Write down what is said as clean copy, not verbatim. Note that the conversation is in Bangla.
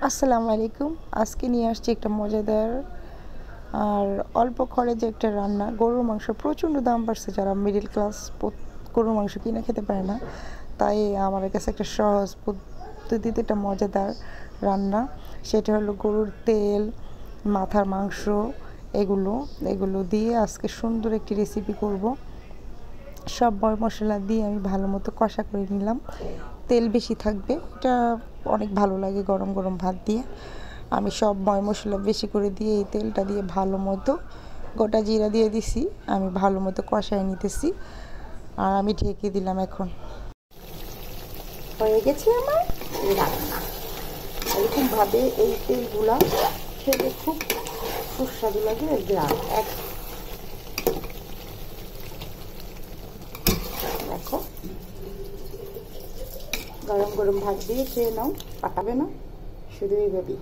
আসসালামু আলাইকুম। আজকে নিয়ে আসছি একটা মজাদার আর অল্প খরচে একটা রান্না। গরুর মাংস প্রচণ্ড দাম বাড়ছে, যারা মিডল ক্লাস গরুর মাংস কিনে খেতে পারে না, তাই আমার কাছে একটা সহজ পদ্ধতিতে একটা মজাদার রান্না। সেটা হলো গরুর তেল, মাথার মাংস, এগুলো এগুলো দিয়ে আজকে সুন্দর একটি রেসিপি করব। সব মশলা দিয়ে আমি ভালো মতো কষা করে নিলাম। তেল বেশি থাকবে, এটা অনেক ভালো লাগে গরম গরম ভাত দিয়ে। আমি সব মশলা বেশি করে দিয়ে এই তেলটা দিয়ে ভালো মতো, গোটা জিরা দিয়ে দিছি, আমি ভালো মতো কষায় নিতেছি। আর আমি ঢেকে দিলাম। এখন হয়ে গেছে আমার এই রান্না। এরকমভাবে এই তেলগুলা খেতে খুব সুস্বাদু লাগে। গ্রাম এক দেখো, গরম গরম ভাত দিয়ে খেয়ে নাও, পাঠাবে না শুধু এইভাবেই।